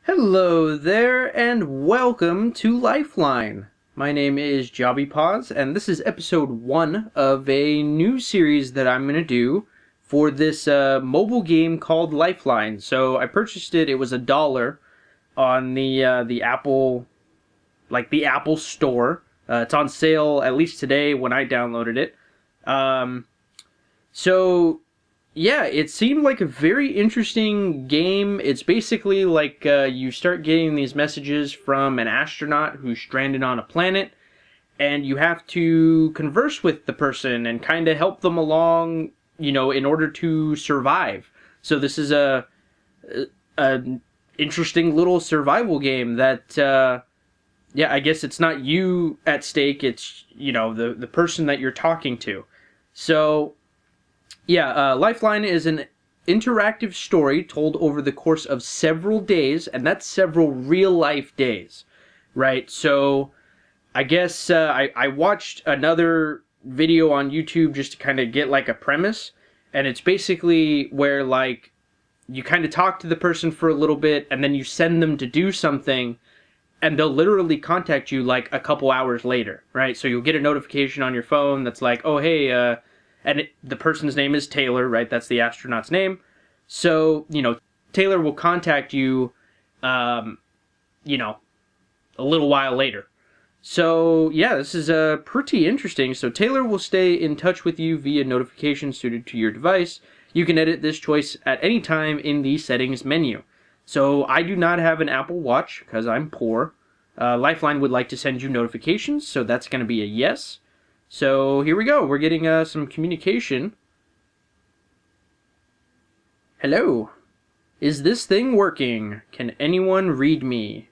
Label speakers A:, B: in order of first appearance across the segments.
A: Hello there, and welcome to Lifeline. My name is Jobby Paws, and this is episode 1 of a new series that I'm going to do for this mobile game called Lifeline. So I purchased it. It was $1 on the Apple, the Apple Store. It's on sale at least today when I downloaded it. So yeah, it seemed like a very interesting game. It's basically like you start getting these messages from an astronaut who's stranded on a planet, and you have to converse with the person and kind of help them along, in order to survive. So this is a interesting little survival game that, I guess it's not you at stake. It's the person that you're talking to. So Lifeline is an interactive story told over the course of several days, and that's several real-life days, right? So I guess I watched another video on YouTube just to kind of get like a premise, and it's basically where like you kind of talk to the person for a little bit, and then you send them to do something, and they'll literally contact you like a couple hours later, right? So you'll get a notification on your phone that's like, oh, hey, the person's name is Taylor, right? That's the astronaut's name. So, Taylor will contact you, a little while later. So, yeah, this is pretty interesting. So, Taylor will stay in touch with you via notification suited to your device. You can edit this choice at any time in the settings menu. So, I do not have an Apple Watch because I'm poor. Lifeline would like to send you notifications, so that's going to be a yes. So here we go. We're getting some communication. Hello. Is this thing working? Can anyone read me?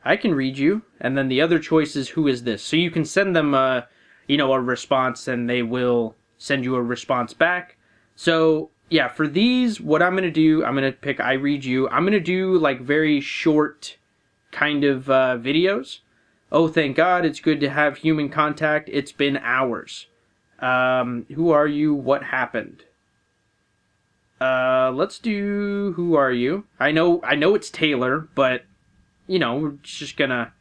A: I can read you. And then the other choice is who is this? So you can send them a response, and they will send you a response back. So yeah, for these, what I'm going to do, I'm going to pick I read you. I'm going to do like very short kind of videos. Oh, thank God, it's good to have human contact. It's been hours. Who are you? What happened? Let's do who are you? I know it's Taylor, but we're just gonna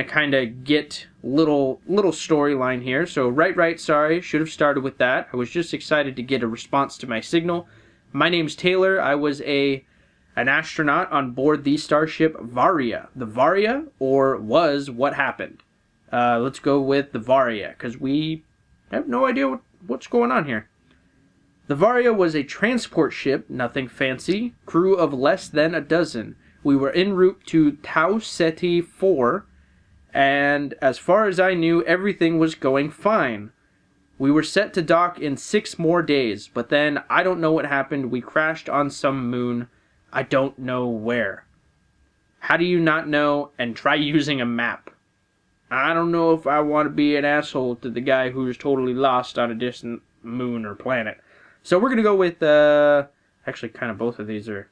A: kind of get little storyline here. So right, sorry, should have started with that. I was just excited to get a response to my signal. My name's Taylor. I was an astronaut on board the starship Varia. The Varia, or was what happened. Let's go with the Varia, because we have no idea what's going on here. The Varia was a transport ship, nothing fancy, crew of less than a dozen. We were en route to Tau Ceti 4, and as far as I knew, everything was going fine. We were set to dock in 6 more days, but then I don't know what happened. We crashed on some moon. I don't know where. How do you not know? And try using a map. I don't know if I want to be an asshole to the guy who's totally lost on a distant moon or planet. So we're going to go with, actually kind of both of these are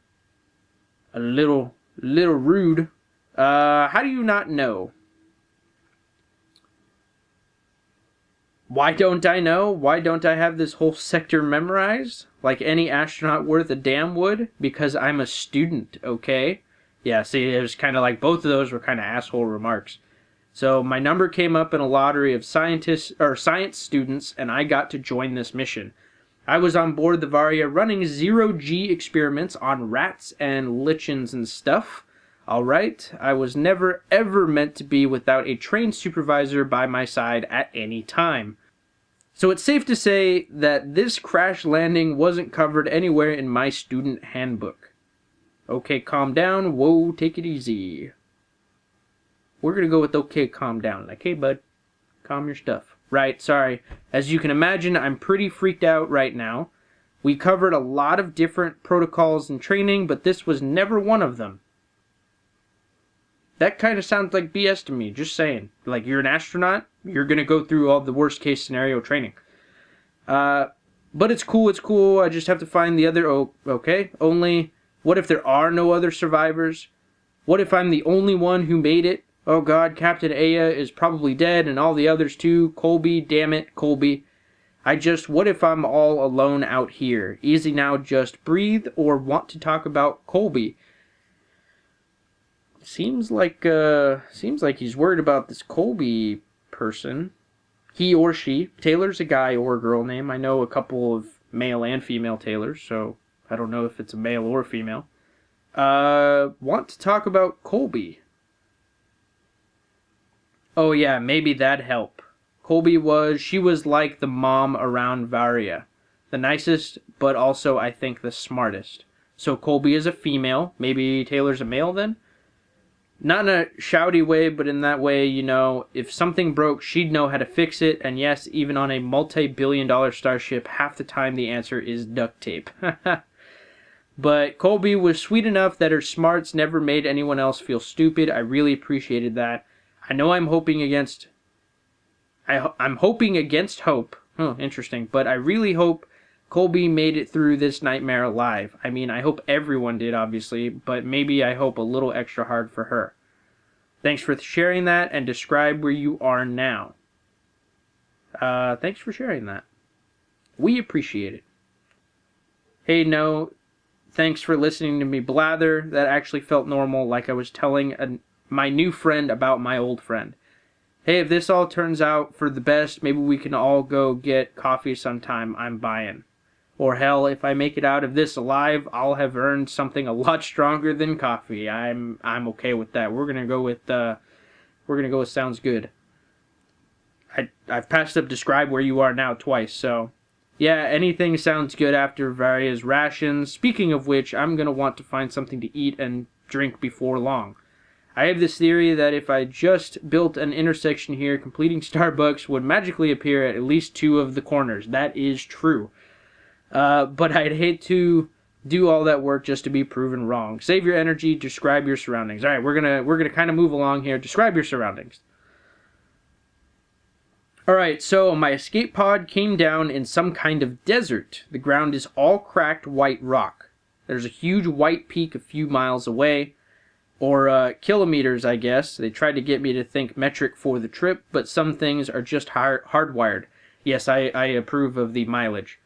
A: a little rude. How do you not know? Why don't I know? Why don't I have this whole sector memorized? Like any astronaut worth a damn would? Because I'm a student, okay? Yeah, see, it was kind of like both of those were kind of asshole remarks. So my number came up in a lottery of science students, and I got to join this mission. I was on board the Varia running zero-G experiments on rats and lichens and stuff. Alright, I was never ever meant to be without a trained supervisor by my side at any time. So it's safe to say that this crash landing wasn't covered anywhere in my student handbook. Okay, calm down. Whoa, take it easy. We're going to go with okay, calm down. Like, hey, bud, calm your stuff. Right, sorry. As you can imagine, I'm pretty freaked out right now. We covered a lot of different protocols and training, but this was never one of them. That kind of sounds like BS to me, just saying. Like, you're an astronaut, you're going to go through all the worst case scenario training. But it's cool, I just have to find the other, okay? Only, what if there are no other survivors? What if I'm the only one who made it? Oh God, Captain Aya is probably dead and all the others too. Colby, damn it, Colby. What if I'm all alone out here? Easy now, just breathe or want to talk about Colby. Seems like he's worried about this Colby person. He or she. Taylor's a guy or girl name. I know a couple of male and female Taylors, so I don't know if it's a male or female. Want to talk about Colby. Oh yeah, maybe that'd help. She was like the mom around Varia. The nicest, but also I think the smartest. So Colby is a female. Maybe Taylor's a male then? Not in a shouty way, but in that way, if something broke, she'd know how to fix it. And yes, even on a multi-billion-dollar starship, half the time the answer is duct tape. But Colby was sweet enough that her smarts never made anyone else feel stupid. I really appreciated that. I know I'm hoping against hope. Oh, interesting. But I really hope Colby made it through this nightmare alive. I mean, I hope everyone did, obviously, but maybe I hope a little extra hard for her. Thanks for sharing that, and describe where you are now. Thanks for sharing that. We appreciate it. Hey, no, thanks for listening to me blather. That actually felt normal, like I was telling my new friend about my old friend. Hey, if this all turns out for the best, maybe we can all go get coffee sometime. I'm buying. Or hell, if I make it out of this alive, I'll have earned something a lot stronger than coffee. I'm okay with that. We're gonna go with sounds good. I've passed up describe where you are now twice, so yeah, anything sounds good after various rations. Speaking of which, I'm gonna want to find something to eat and drink before long. I have this theory that if I just built an intersection here, completing Starbucks would magically appear at least 2 of the corners. That is true. But I'd hate to do all that work just to be proven wrong. Save your energy, describe your surroundings. All right, we're gonna kind of move along here. Describe your surroundings. All right, so my escape pod came down in some kind of desert. The ground is all cracked white rock. There's a huge white peak a few miles away, or kilometers, I guess. They tried to get me to think metric for the trip, but some things are just hardwired. Yes, I approve of the mileage.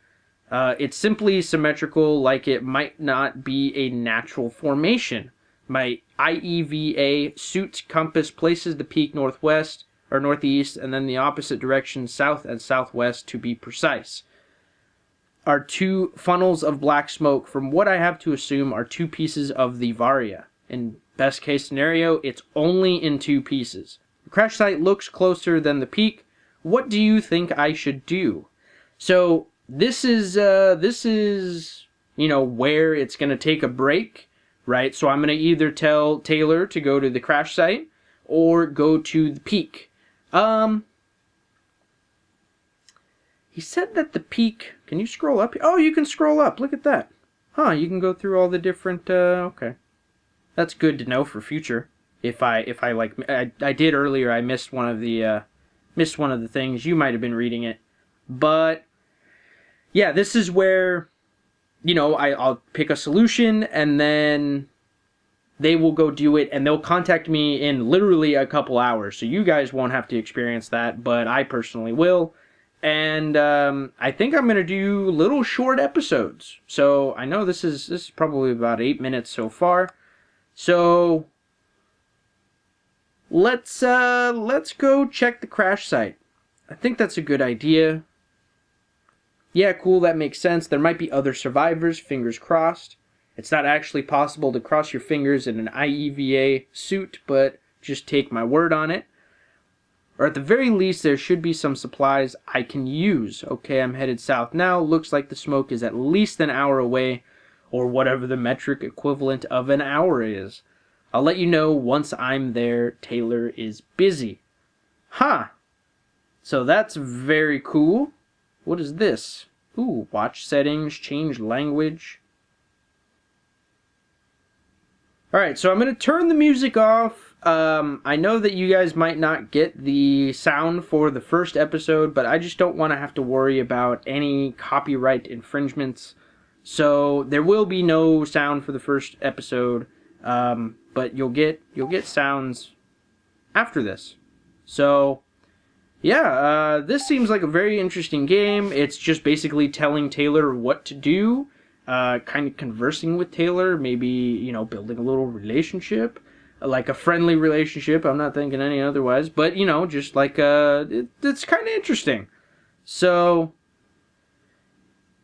A: It's simply symmetrical, like it might not be a natural formation. My IEVA suit compass places the peak northwest or northeast, and then the opposite direction, south and southwest to be precise. Are 2 funnels of black smoke from what I have to assume are 2 pieces of the Varia. In best case scenario, it's only in 2 pieces. The crash site looks closer than the peak. What do you think I should do? So this is where it's going to take a break, right? So I'm going to either tell Taylor to go to the crash site or go to the peak. He said that the peak, can you scroll up? Oh, you can scroll up. Look at that. Huh, you can go through all the different, okay. That's good to know for future. If I did earlier, I missed one of the things. You might have been reading it. But yeah, this is where, I'll pick a solution and then they will go do it and they'll contact me in literally a couple hours. So you guys won't have to experience that, but I personally will. And I think I'm going to do little short episodes. So I know this is probably about 8 minutes so far. So let's go check the crash site. I think that's a good idea. Yeah, cool, that makes sense. There might be other survivors, fingers crossed. It's not actually possible to cross your fingers in an IEVA suit, but just take my word on it. Or at the very least, there should be some supplies I can use. Okay, I'm headed south now. Looks like the smoke is at least an hour away, or whatever the metric equivalent of an hour is. I'll let you know once I'm there. Taylor is busy. Huh. So that's very cool. What is this? Ooh, watch settings, change language. Alright, so I'm going to turn the music off. I know that you guys might not get the sound for the first episode, but I just don't want to have to worry about any copyright infringements. So there will be no sound for the first episode, but you'll get sounds after this. So yeah, this seems like a very interesting game. It's just basically telling Taylor what to do. Kind of conversing with Taylor, maybe, building a little relationship. like a friendly relationship. I'm not thinking any otherwise, but you know, just like it's kind of interesting. So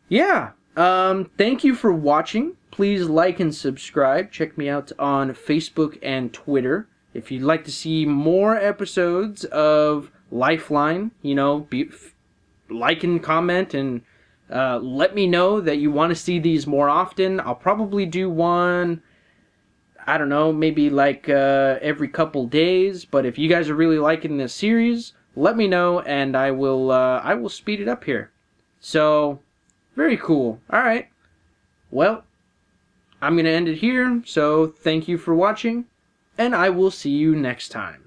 A: yeah, thank you for watching. Please like and subscribe. Check me out on Facebook and Twitter. If you'd like to see more episodes of Lifeline, you know, like and comment and let me know that you want to see these more often. I'll probably do one, I don't know, maybe like every couple days. But if you guys are really liking this series, let me know and I will speed it up here. So, very cool. All right. Well, I'm going to end it here. So, thank you for watching, and I will see you next time.